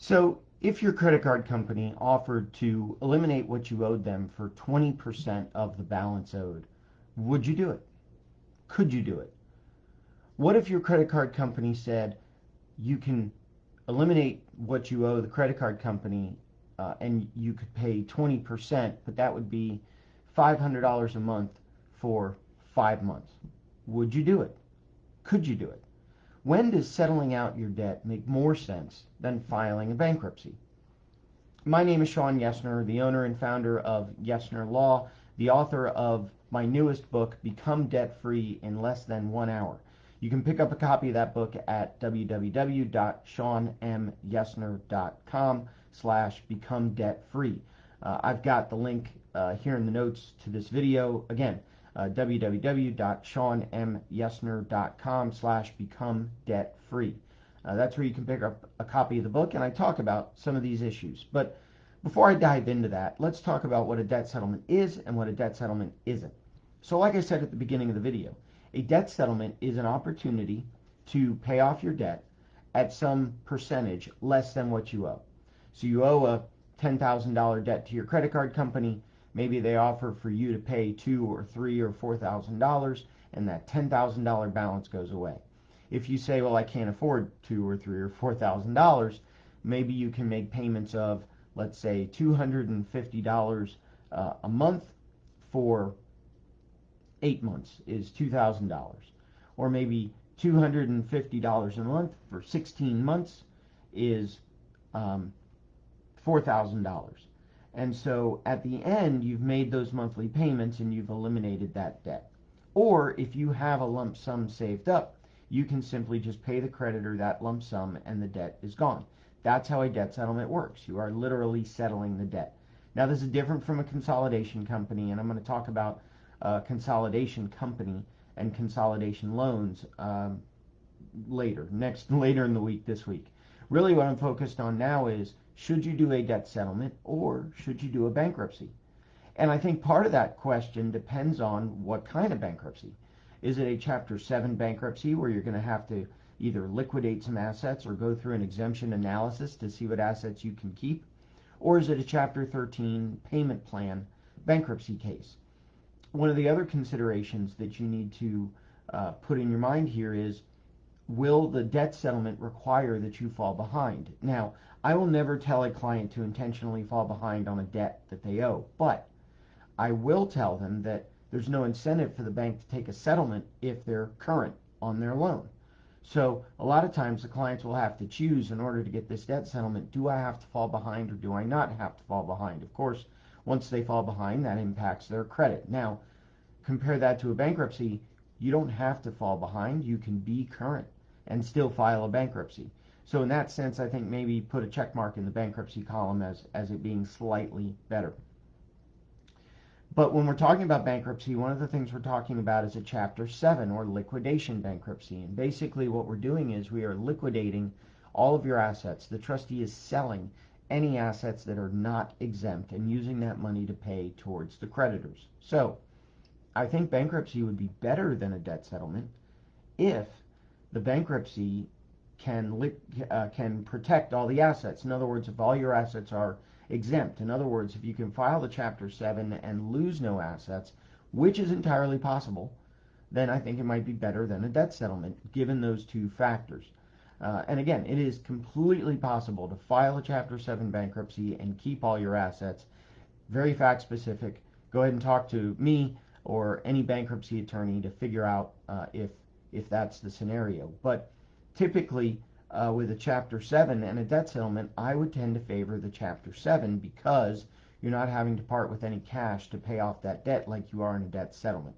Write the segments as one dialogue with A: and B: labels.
A: So, if your credit card company offered to eliminate what you owed them for 20% of the balance owed, would you do it? Could you do it? What if your credit card company said you can eliminate what you owe the credit card company and you could pay 20%, but that would be $500 a month for 5 months? Would you do it? Could you do it? When does settling out your debt make more sense than filing a bankruptcy? My name is Sean Yesner, the owner and founder of Yesner Law, the author of my newest book, Become Debt Free in Less Than 1 Hour. You can pick up a copy of that book at www.seanmyesner.com/become-debt-free. I've got the link here in the notes to this video. Again, www.seanmyesner.com/become-debt-free. That's where you can pick up a copy of the book, and I talk about some of these issues. But before I dive into that, let's talk about what a debt settlement is and what a debt settlement isn't. So like I said at the beginning of the video, a debt settlement is an opportunity to pay off your debt at some percentage less than what you owe. So you owe a $10,000 debt to your credit card company. Maybe they offer for you to pay $2,000 or $3,000 or $4,000, and that $10,000 balance goes away. If you say, well, I can't afford $2,000 or $3,000 or $4,000, maybe you can make payments of, let's say, $250 a month for 8 months is $2,000. Or maybe $250 a month for 16 months is $4,000. And so at the end, you've made those monthly payments and you've eliminated that debt. Or if you have a lump sum saved up, you can simply just pay the creditor that lump sum and the debt is gone. That's how a debt settlement works. You are literally settling the debt. Now, this is different from a consolidation company, and I'm going to talk about consolidation company and consolidation loans later in the week this week. Really what I'm focused on now is, should you do a debt settlement or should you do a bankruptcy? And I think part of that question depends on what kind of bankruptcy. Is it a Chapter 7 bankruptcy where you're going to have to either liquidate some assets or go through an exemption analysis to see what assets you can keep? Or is it a Chapter 13 payment plan bankruptcy case? One of the other considerations that you need to put in your mind here is, will the debt settlement require that you fall behind? Now, I will never tell a client to intentionally fall behind on a debt that they owe, but I will tell them that there's no incentive for the bank to take a settlement if they're current on their loan. So a lot of times the clients will have to choose, in order to get this debt settlement, do I have to fall behind or do I not have to fall behind? Of course, once they fall behind, that impacts their credit. Now, compare that to a bankruptcy. You don't have to fall behind. You can be current and still file a bankruptcy. So in that sense, I think maybe put a check mark in the bankruptcy column as it being slightly better. But when we're talking about bankruptcy, one of the things we're talking about is a Chapter 7 or liquidation bankruptcy. And basically what we're doing is we are liquidating all of your assets. The trustee is selling any assets that are not exempt and using that money to pay towards the creditors. So I think bankruptcy would be better than a debt settlement if the bankruptcy can protect all the assets. In other words, if all your assets are exempt. In other words, if you can file the Chapter 7 and lose no assets, which is entirely possible, then I think it might be better than a debt settlement, given those two factors. And again, it is completely possible to file a Chapter 7 bankruptcy and keep all your assets. Very fact specific. Go ahead and talk to me or any bankruptcy attorney to figure out if that's the scenario. But typically, with a Chapter 7 and a debt settlement, I would tend to favor the Chapter 7 because you're not having to part with any cash to pay off that debt like you are in a debt settlement.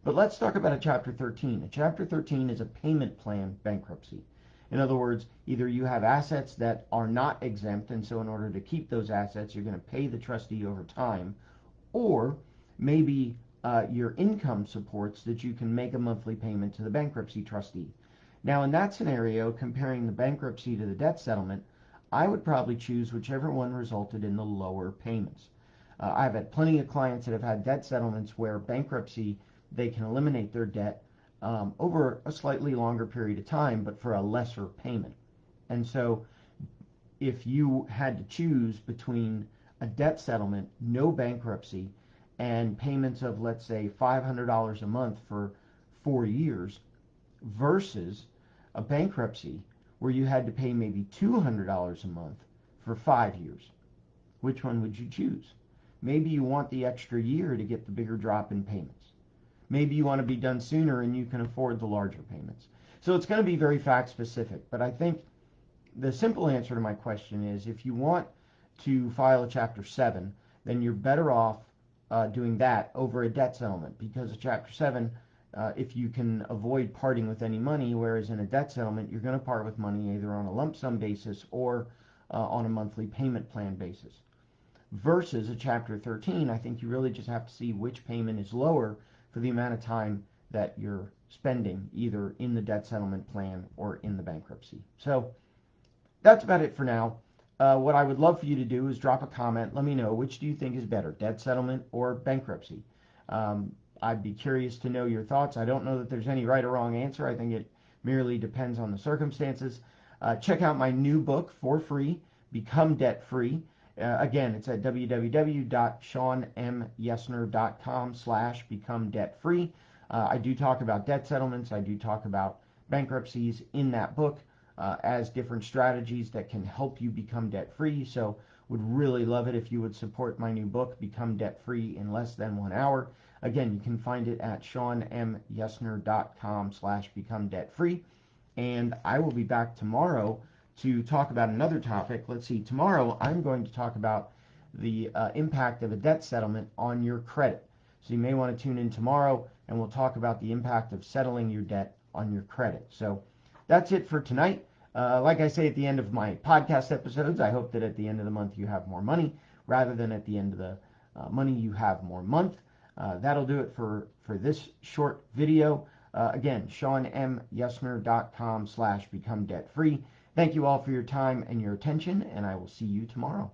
A: But let's talk about a Chapter 13. A Chapter 13 is a payment plan bankruptcy. In other words, either you have assets that are not exempt, and so in order to keep those assets, you're going to pay the trustee over time, or maybe your income supports that you can make a monthly payment to the bankruptcy trustee. Now, in that scenario, comparing the bankruptcy to the debt settlement, I would probably choose whichever one resulted in the lower payments. I've had plenty of clients that have had debt settlements where bankruptcy, they can eliminate their debt over a slightly longer period of time, but for a lesser payment. And so if you had to choose between a debt settlement, no bankruptcy, and payments of, let's say, $500 a month for 4 years versus a bankruptcy where you had to pay maybe $200 a month for 5 years, which one would you choose? Maybe you want the extra year to get the bigger drop in payments. Maybe you want to be done sooner and you can afford the larger payments. So it's going to be very fact specific, but I think the simple answer to my question is if you want to file a Chapter 7, then you're better off doing that over a debt settlement, because a Chapter 7, if you can avoid parting with any money, whereas in a debt settlement, you're going to part with money either on a lump sum basis or on a monthly payment plan basis. Versus a Chapter 13, I think you really just have to see which payment is lower for the amount of time that you're spending either in the debt settlement plan or in the bankruptcy. So that's about it for now. What I would love for you to do is drop a comment. Let me know, which do you think is better, debt settlement or bankruptcy? I'd be curious to know your thoughts. I don't know that there's any right or wrong answer. I think it merely depends on the circumstances. Check out my new book for free, Become Debt Free. Again, it's at www.seanmyesner.com/become debt free. I do talk about debt settlements. I do talk about bankruptcies in that book as different strategies that can help you become debt free. So would really love it if you would support my new book, Become Debt Free, in less than 1 hour. Again, you can find it at seanmyesner.com/become debt free. And I will be back tomorrow to talk about another topic. Let's see, tomorrow I'm going to talk about the impact of a debt settlement on your credit. So you may want to tune in tomorrow and we'll talk about the impact of settling your debt on your credit. So that's it for tonight. Like I say at the end of my podcast episodes, I hope that at the end of the month you have more money rather than at the end of the money you have more month. That'll do it for this short video. Again, seanmyesner.com/become debt free. Thank you all for your time and your attention, and I will see you tomorrow.